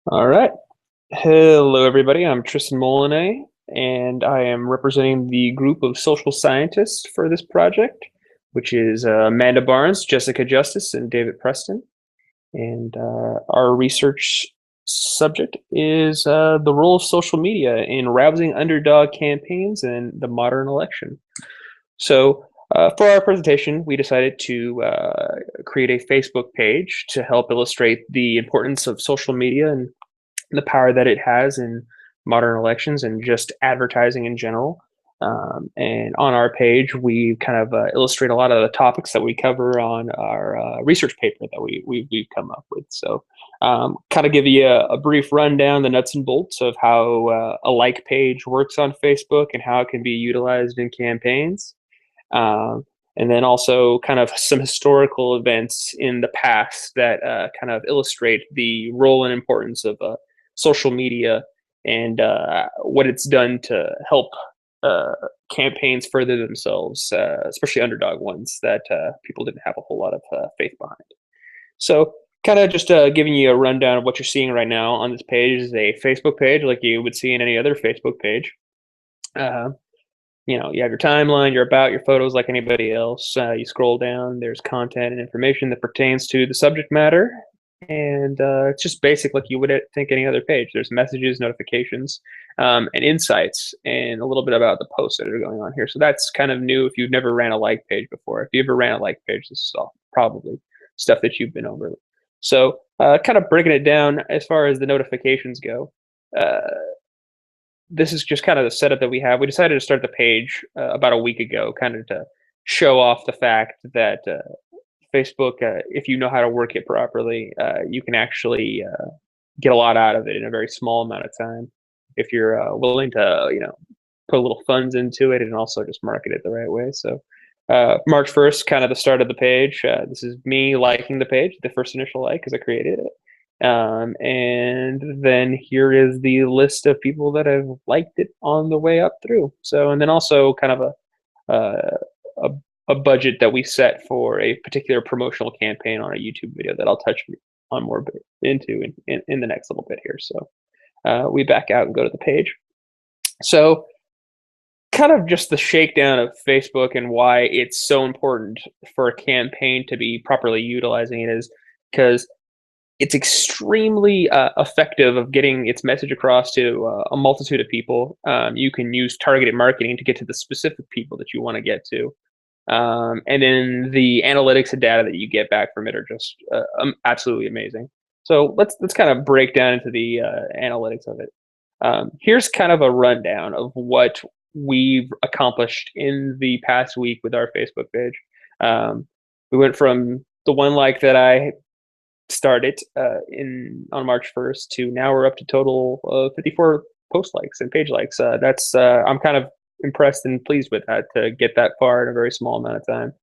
All right. Hello, everybody. I'm Tristan Molinet, and I am representing the group of social scientists for this project, which is Amanda Barnes, Jessica Justice, and David Preston. And our research subject is the role of social media in rousing underdog campaigns in the modern election. So, for our presentation, we decided to create a Facebook page to help illustrate the importance of social media and the power that it has in modern elections and just advertising in general. And on our page, we kind of illustrate a lot of the topics that we cover on our research paper that we've come up with. So, kind of give you a brief rundown, the nuts and bolts of how a like page works on Facebook and how it can be utilized in campaigns. Um, and then also kind of some historical events in the past that kind of illustrate the role and importance of social media and what it's done to help uh, campaigns further themselves, especially underdog ones that people didn't have a whole lot of faith behind. So, kind of just giving you a rundown of what you're seeing right now on this page is a Facebook page like you would see in any other Facebook page. Uh, you have your timeline, your about, your photos like anybody else. You scroll down, there's content and information that pertains to the subject matter. And it's just basic like you would think any other page. There's messages, notifications, and insights, and a little bit about the posts that are going on here. So that's kind of new if you've never ran a like page before. If you ever ran a like page, this is all probably stuff that you've been over. So kind of breaking it down as far as the notifications go. Uh, this is just kind of the setup that we have. We decided to start the page about a week ago, kind of to show off the fact that Facebook, if you know how to work it properly, you can actually get a lot out of it in a very small amount of time if you're willing to, put a little funds into it and also just market it the right way. So March 1st, kind of the start of the page. This is me liking the page, the first initial like because I created it. And then here is the list of people that have liked it on the way up through. So, and then also kind of a, a budget that we set for a particular promotional campaign on a YouTube video that I'll touch on more into in the next little bit here. So we back out and go to the page. So kind of just the shakedown of Facebook and why it's so important for a campaign to be properly utilizing it is because it's extremely effective of getting its message across to a multitude of people. You can use targeted marketing to get to the specific people that you want to get to. And then the analytics and data that you get back from it are just absolutely amazing. So let's kind of break down into the analytics of it. Here's kind of a rundown of what we've accomplished in the past week with our Facebook page. We went from the one like that I started in on March 1st to now we're up to total 54 post likes and page likes. That's I'm kind of impressed and pleased with that to get that far in a very small amount of time.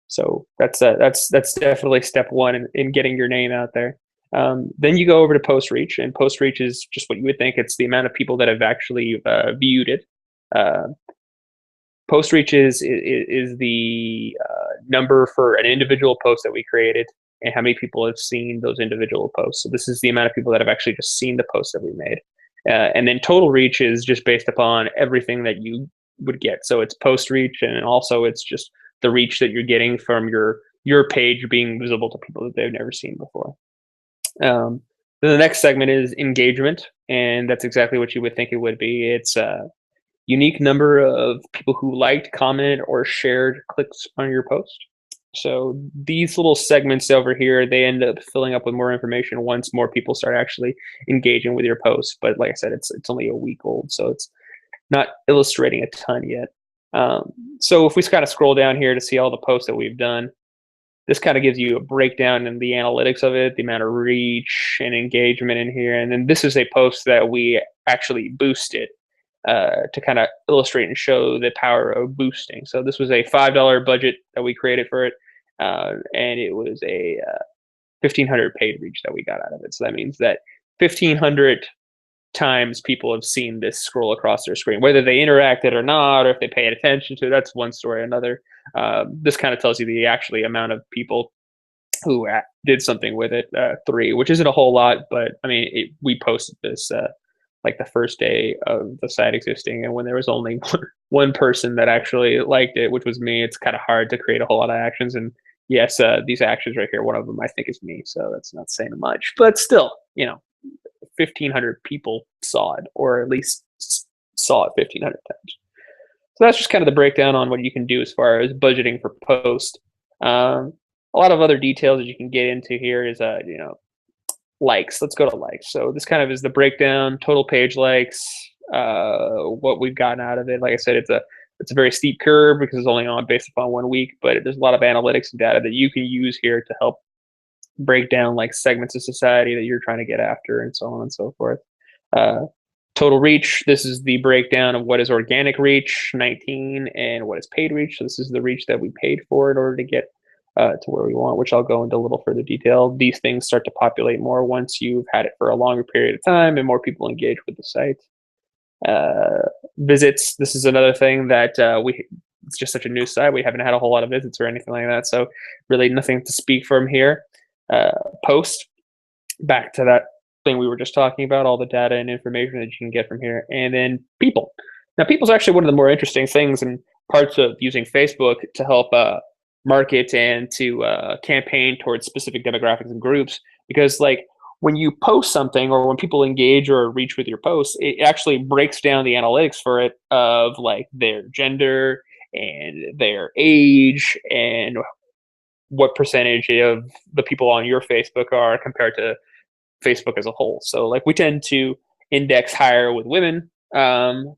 So that's definitely step one in getting your name out there. Then you go over to post reach, and post reach is just what you would think. It's the amount of people that have actually viewed it. Uh, Post reach is the number for an individual post that we created and how many people have seen those individual posts. So this is the amount of people that have actually just seen the post that we made. And then total reach is just based upon everything that you would get. So it's post reach, and also it's just the reach that you're getting from your page being visible to people that they've never seen before. Then the next segment is engagement, and that's exactly what you would think it would be. It's unique number of people who liked, commented, or shared clicks on your post. So these little segments over here, they end up filling up with more information once more people start actually engaging with your post. But like I said, it's only a week old, so it's not illustrating a ton yet. So if we kind of scroll down here to see all the posts that we've done, this kind of gives you a breakdown in the analytics of it, the amount of reach and engagement in here. And then this is a post that we actually boosted to kind of illustrate and show the power of boosting. So this was a $5 budget that we created for it, and it was a 1,500 paid reach that we got out of it. So that means that 1,500 times people have seen this scroll across their screen, whether they interacted or not, or if they paid attention to it. That's one story. Another, this kind of tells you the actually amount of people who did something with it. 3, which isn't a whole lot, but I mean, we posted this like the first day of the site existing, and when there was only one person that actually liked it, which was me. It's kind of hard to create a whole lot of actions, and yes, these actions right here, one of them I think is me, so that's not saying much, but still, 1,500 people saw it, or at least saw it 1,500 times. So that's just kind of the breakdown on what you can do as far as budgeting for post. A lot of other details that you can get into here is, likes. Let's go to likes. So this kind of is the breakdown, total page likes, what we've gotten out of it. Like I said, it's a very steep curve because it's only on based upon 1 week, but there's a lot of analytics and data that you can use here to help break down like segments of society that you're trying to get after, and so on and so forth. Uh, Total reach. This is the breakdown of what is organic reach, 19, and what is paid reach. So this is the reach that we paid for in order to get to where we want, which I'll go into a little further detail. These things start to populate more once you've had it for a longer period of time and more people engage with the site. Visits. This is another thing that it's just such a new site. We haven't had a whole lot of visits or anything like that. So really nothing to speak from here. Post. Back to that thing we were just talking about, all the data and information that you can get from here. And then people. Now, people's actually one of the more interesting things and parts of using Facebook to help market and to campaign towards specific demographics and groups. Because like when you post something or when people engage or reach with your posts, it actually breaks down the analytics for it of like their gender and their age and what percentage of the people on your Facebook are compared to Facebook as a whole. So like we tend to index higher with women for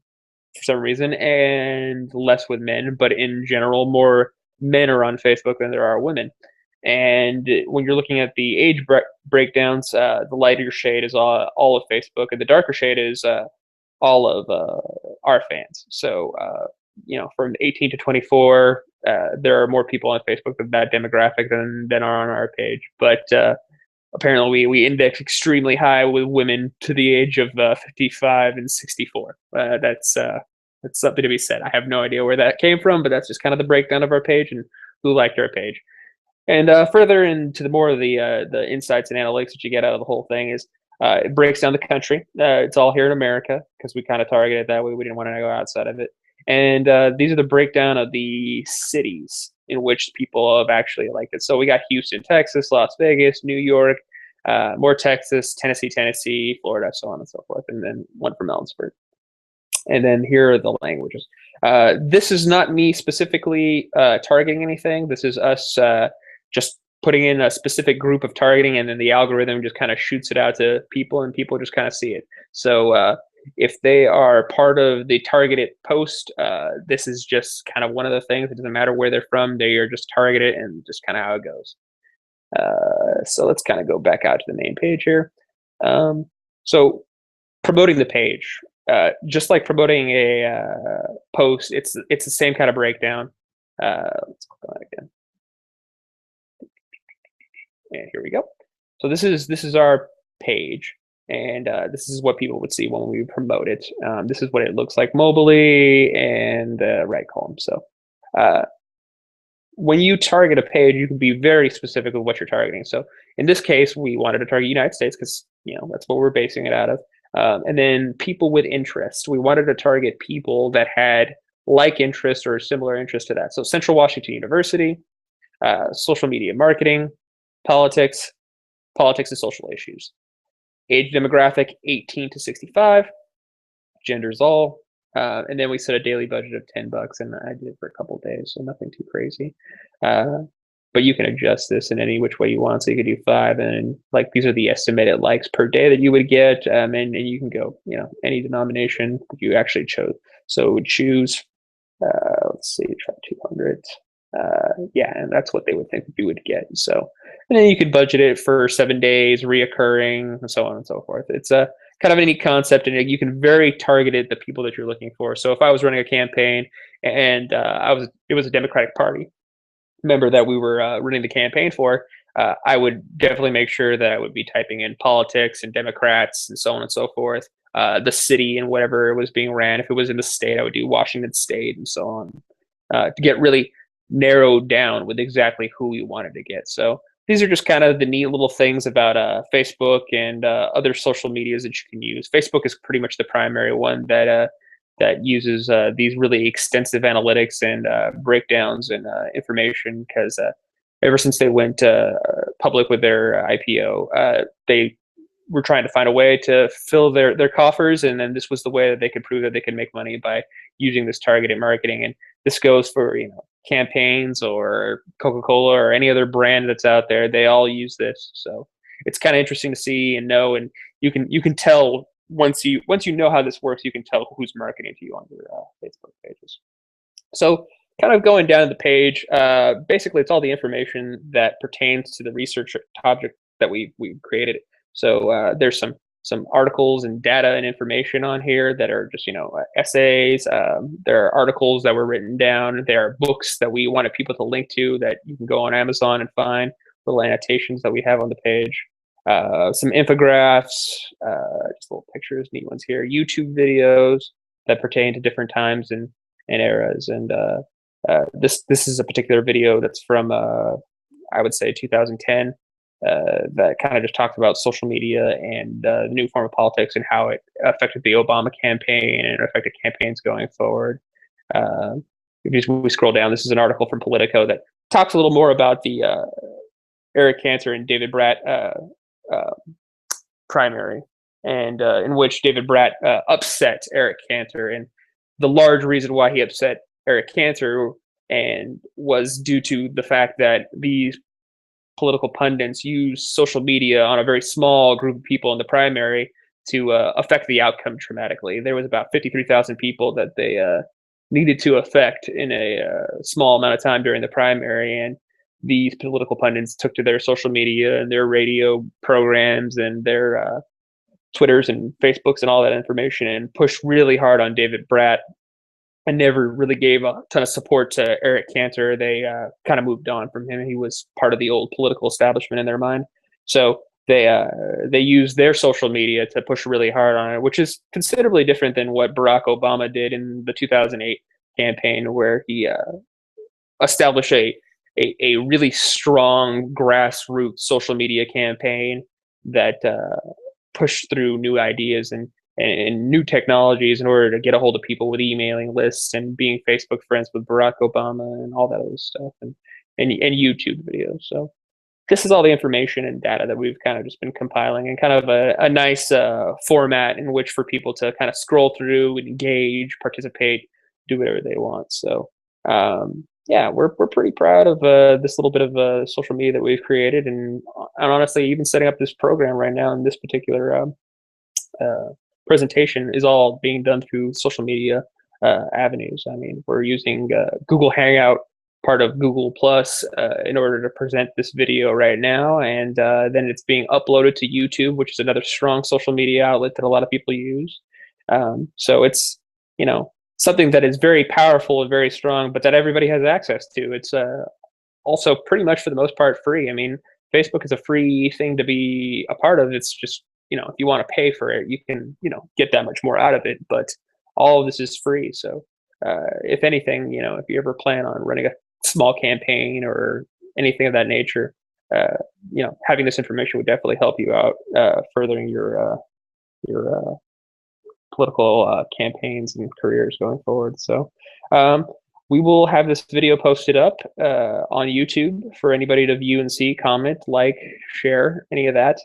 some reason and less with men, but in general, more men are on Facebook than there are women. And when you're looking at the age breakdowns, the lighter shade is all of Facebook, and the darker shade is all of our fans. So, from 18 to 24, there are more people on Facebook of that demographic than are on our page. But apparently, we extremely high with women to the age of 55 and 64. That's something to be said. I have no idea where that came from, but that's just kind of the breakdown of our page and who liked our page. And further into the more of the insights and analytics that you get out of the whole thing is it breaks down the country. It's all here in America because we kind of targeted it that way. We didn't want to go outside of it. And these are the breakdown of the cities in which people have actually liked it. So we got Houston, Texas, Las Vegas, New York, more Texas, Tennessee, Florida, so on and so forth, and then one from Ellensburg. And then here are the languages. This is not me specifically targeting anything. This is us just putting in a specific group of targeting, and then the algorithm just kind of shoots it out to people, and people just kind of see it. So if they are part of the targeted post, this is just kind of one of the things. It doesn't matter where they're from. They are just targeted, and just kind of how it goes. So let's kind of go back out to the main page here. So promoting the page, just like promoting a post, it's the same kind of breakdown. Let's click on it again. And here we go. So this is our page, and this is what people would see when we promote it. This is what it looks like mobilely and right column. So when you target a page, you can be very specific with what you're targeting. So in this case, we wanted to target United States because that's what we're basing it out of. And then people with interest. We wanted to target people that had like interest or similar interest to that. So Central Washington University, social media marketing, politics and social issues. Age demographic, 18 to 65. Genders all. And then we set a daily budget of $10, and I did it for a couple of days, so nothing too crazy. But you can adjust this in any which way you want. So you could do 5, and like these are the estimated likes per day that you would get, and you can go, any denomination you actually chose. So choose, let's see, try 200. Yeah, and that's what they would think you would get. So, and then you could budget it for 7 days, reoccurring, and so on and so forth. It's a kind of a neat concept, and you can very target it the people that you're looking for. So if I was running a campaign and it was a Democratic Party member that we were running the campaign for, I would definitely make sure that I would be typing in politics and Democrats and so on and so forth. The city and whatever it was being ran. If it was in the state, I would do Washington State and so on, to get really narrowed down with exactly who you wanted to get. So these are just kind of the neat little things about Facebook and other social medias that you can use. Facebook is pretty much the primary one that uses these really extensive analytics and breakdowns and information because ever since they went public with their IPO, they were trying to find a way to fill their coffers, and then this was the way that they could prove that they could make money by using this targeted marketing. And this goes for campaigns or Coca-Cola or any other brand that's out there. They all use this, so it's kind of interesting to see and know. And you can tell once you know how this works, you can tell who's marketing to you on your Facebook pages. So kind of going down the page, basically it's all the information that pertains to the research topic that we created. So there's some articles and data and information on here that are just essays. There are articles that were written down. There are books that we wanted people to link to that you can go on Amazon and find, little annotations that we have on the page. Some infographics, just little pictures, neat ones here. YouTube videos that pertain to different times and eras. And this is a particular video that's from I would say 2010. That kind of just talked about social media and the new form of politics and how it affected the Obama campaign and affected campaigns going forward. If we scroll down, this is an article from Politico that talks a little more about the Eric Cantor and David Bratt primary, and in which David Bratt upset Eric Cantor. And the large reason why he upset Eric Cantor and was due to the fact that these political pundits use social media on a very small group of people in the primary to affect the outcome dramatically. There was about 53,000 people that they needed to affect in a small amount of time during the primary, and these political pundits took to their social media and their radio programs and their Twitters and Facebooks and all that information and pushed really hard on David Bratt and never really gave a ton of support to Eric Cantor. They kind of moved on from him. He was part of the old political establishment in their mind. So they used their social media to push really hard on it, which is considerably different than what Barack Obama did in the 2008 campaign, where he established a really strong grassroots social media campaign that pushed through new ideas and new technologies in order to get a hold of people with emailing lists and being Facebook friends with Barack Obama and all that other stuff, and YouTube videos. So this is all the information and data that we've kind of just been compiling, and kind of a nice format in which for people to kind of scroll through, engage, participate, do whatever they want. So yeah, we're pretty proud of this little bit of social media that we've created, and honestly, even setting up this program right now in this particular presentation is all being done through social media avenues. I mean, we're using Google Hangout, part of Google Plus, in order to present this video right now, and then it's being uploaded to YouTube, which is another strong social media outlet that a lot of people use. So it's something that is very powerful and very strong, but that everybody has access to. It's also pretty much for the most part free. I mean, Facebook is a free thing to be a part of. It's just if you want to pay for it, you can get that much more out of it. But all of this is free. So if anything, if you ever plan on running a small campaign or anything of that nature, having this information would definitely help you out furthering your political campaigns and careers going forward. So we will have this video posted up on YouTube for anybody to view and see, comment, like, share, any of that.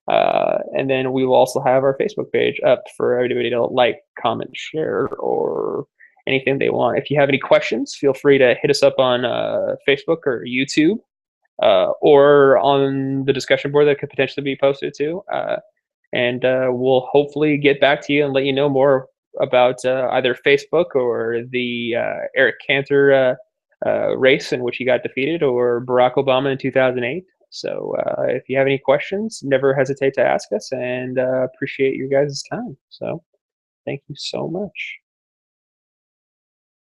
And then we will also have our Facebook page up for everybody to like, comment, share, or anything they want. If you have any questions, feel free to hit us up on Facebook or YouTube, or on the discussion board that could potentially be posted too. And we'll hopefully get back to you and let you know more about either Facebook or the Eric Cantor race in which he got defeated, or Barack Obama in 2008. So if you have any questions, never hesitate to ask us, and appreciate your guys' time. So thank you so much.